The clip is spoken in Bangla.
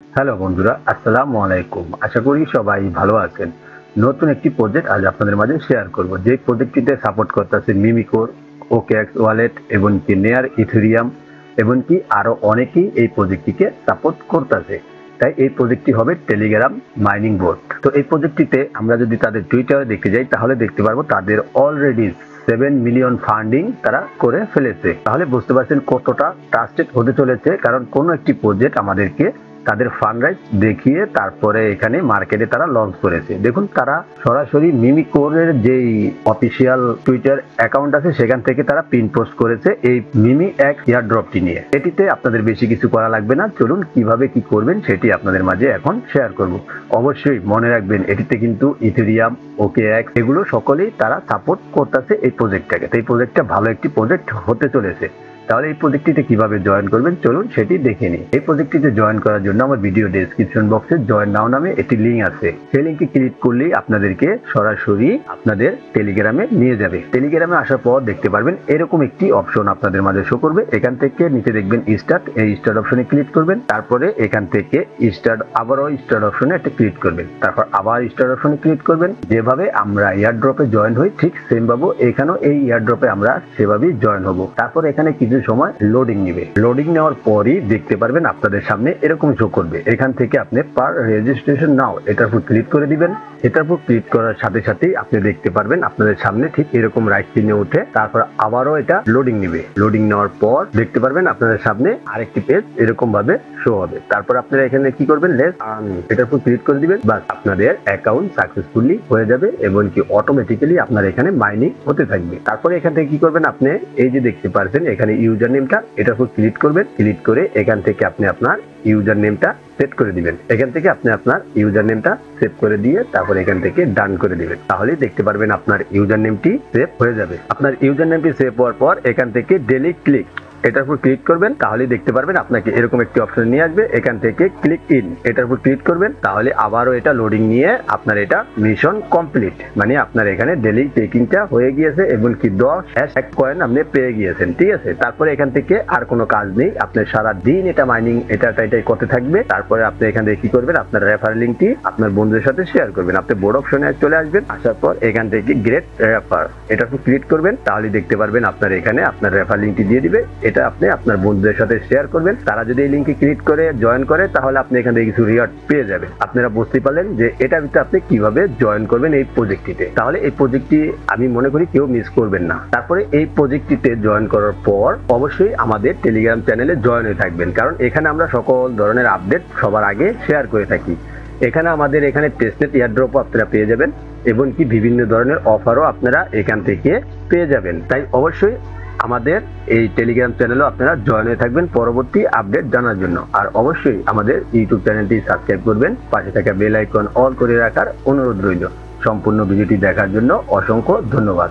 হ্যালো বন্ধুরা, আসসালামু আলাইকুম। আশা করি সবাই ভালো আছেন। নতুন একটি প্রজেক্ট আজ আপনাদের মাঝে শেয়ার করব। যে প্রজেক্টটিতে সাপোর্ট করতেছে মিমিকোর, ওকেএক্স ওয়ালেট এবং কি নেয়ার ইথেরিয়াম এবং কি আরো অনেকেই এই প্রজেক্টটিকে সাপোর্ট করতেছে। তাই এই প্রজেক্টটি হবে টেলিগ্রাম মাইনিং বোট। তো এই প্রজেক্টটিতে আমরা যদি তাদের টুইটারে দেখতে যাই তাহলে দেখতে পারবো তাদের অলরেডি 7 মিলিয়ন ফান্ডিং তারা করে ফেলেছে। তাহলে বুঝতে পারছেন কতটা ট্রাস্টেড হতে চলেছে, কারণ কোনো একটি প্রজেক্ট আমাদেরকে তাদের ফান্ড রাইজ দেখিয়ে তারপরে এখানে মার্কেটে তারা লঞ্চ করেছে। দেখুন, তারা সরাসরি মিমিকোরের যেই অফিসিয়াল টুইটার অ্যাকাউন্ট আছে সেখান থেকে তারা পিন পোস্ট করেছে এই মিমি এক্স এয়ারড্রপটি নিয়ে। এটিতে আপনাদের বেশি কিছু করা লাগবে না। চলুন কিভাবে কি করবেন সেটি আপনাদের মাঝে এখন শেয়ার করব। অবশ্যই মনে রাখবেন এটিতে কিন্তু ইথেরিয়াম, ওকেএক্স এগুলো সকলেই তারা সাপোর্ট করতেছে এই প্রজেক্টটাকে। তো এই প্রজেক্টটা ভালো একটি প্রজেক্ট হতে চলেছে। তাহলে এই প্রজেক্টটিতে কিভাবে জয়েন করবেন চলুন সেটি দেখে নিই। এই প্রজেক্টটিতে জয়েন করার জন্য আমার ভিডিও ডেসক্রিপশন বক্সে জয়েন নাও নামে একটি লিঙ্ক আছে। সেই লিঙ্কে ক্লিক করলেই আপনাদেরকে সরাসরি আপনাদের টেলিগ্রামে নিয়ে যাবে। টেলিগ্রামে আসার পর দেখতে পারবেন এরকম একটি অপশন আপনাদের মাঝে শো করবে। এখান থেকে নিচে দেখবেন স্টার্ট, এই স্টার্ট অপশনে ক্লিক করবেন। তারপরে এখান থেকে স্টার্ট, আবারও স্টার্ট অপশনে একটা ক্লিক করবেন। তারপর আবার স্টার্ট অপশনে ক্লিক করবেন। যেভাবে আমরা এয়ারড্রপে জয়েন হই ঠিক সেম ভাবে এখানেও এই এয়ারড্রপে আমরা সেভাবেই জয়েন হব। তারপর এখানে কিছু সময় লোডিং নেবে। লোডিং নেওয়ার পরই দেখতে পারবেন আপনাদের সামনে এরকম শো করবে। এখান থেকে আপনি পার রেজিস্ট্রেশন নাও এটার উপর ক্লিক করে দিবেন। এটার উপর ক্লিক করার সাথে সাথেই আপনি দেখতে পারবেন আপনাদের সামনে ঠিক এরকম রাইট চিহ্ন উঠে তারপর আবারও এটা লোডিং নেবে। লোডিং নেওয়ার পর দেখতে পারবেন আপনাদের সামনে আরেকটি পেজ এরকম ভাবে শো হবে। তারপর আপনারা এখানে কি করবেন, লেস আর্ন এটার উপর ক্লিক করে দিবেন। বাস, আপনাদের অ্যাকাউন্ট সাকসেসফুলি হয়ে যাবে এবং কি অটোমেটিক্যালি আপনার এখানে মাইনিং হতে থাকবে। তারপরে এখান থেকে কি করবেন, আপনি এই যে দেখতে পাচ্ছেন এখানে ইউজার নেমটা এটার উপর ক্লিক করবেন। ক্লিক করে এখান থেকে আপনি আপনার ইউজার নেমটা সেট করে দিবেন। এখান থেকে আপনি আপনার ইউজার নেমটা সেভ করে দিয়ে তারপর এখান থেকে ডান করে দিবেন। তাহলে দেখতে পারবেন আপনার ইউজার নেমটি সেভ হয়ে যাবে। আপনার ইউজার নেমটি সেভ হওয়ার পর এখান থেকে ডেলি ক্লিক এটার উপর ক্লিক করবেন। তাহলে দেখতে পারবেন আপনাকে এরকম একটি অপশন নিয়ে আসবে। এখান থেকে ক্লিক ইন এটার উপর ক্লিক করবেন। তাহলে আবারও এটা লোডিং নিয়ে আপনার এটা মিশন কমপ্লিট, মানে আপনার এখানে ডেলি চেকিংটা হয়ে গিয়েছে এবং কি 10 কয়েন আপনি পেয়ে গিয়েছেন। ঠিক আছে, তারপরে এখান থেকে আর কোনো কাজ নেই। আপনি সারা দিন এটা মাইনিং এটাই করতে থাকবে। তারপরে আপনি এখান থেকে কি করবেন, আপনার রেফার লিঙ্কটি আপনার বন্ধুদের সাথে শেয়ার করবেন। আপনি বোর্ড অপশনে চলে আসবেন। আসার পর এখান থেকে গ্রেট রেফার এটার উপর ক্লিক করবেন। তাহলে দেখতে পারবেন আপনার এখানে আপনার রেফার লিঙ্কটি দিয়ে দিবে। এটা আপনি আপনার বন্ধুদের সাথে শেয়ার করবেন। তারা যদি এই লিঙ্কে ক্লিক করে জয়েন করে তাহলে আপনি এখান থেকে কিছু রিওয়ার্ড পেয়ে যাবেন। আপনারা বুঝতে পারলেন যে এটার ভিতরে আপনি কিভাবে জয়েন করবেন এই প্রজেক্টটিতে। তাহলে এই প্রজেক্টটি আমি মনে করি কেউ মিস করবেন না। তারপরে এই প্রজেক্টটিতে জয়েন করার পর অবশ্যই আমাদের টেলিগ্রাম চ্যানেলে জয়েন হয়ে থাকবেন, কারণ এখানে আমরা সকল ধরনের আপডেট সবার আগে শেয়ার করে থাকি। এখানে আমাদের এখানে টেস্টনেট এয়ারড্রপও আপনারা পেয়ে যাবেন এবং কি বিভিন্ন ধরনের অফারও আপনারা এখান থেকে পেয়ে যাবেন। তাই অবশ্যই আমাদের এই টেলিগ্রাম চ্যানেলও আপনারা জয়েন হয়ে থাকবেন পরবর্তী আপডেট জানার জন্য। আর অবশ্যই আমাদের ইউটিউব চ্যানেলটি সাবস্ক্রাইব করবেন। পাশে থাকা বেল আইকন অল করে রাখার অনুরোধ রইল। সম্পূর্ণ ভিডিওটি দেখার জন্য অসংখ্য ধন্যবাদ।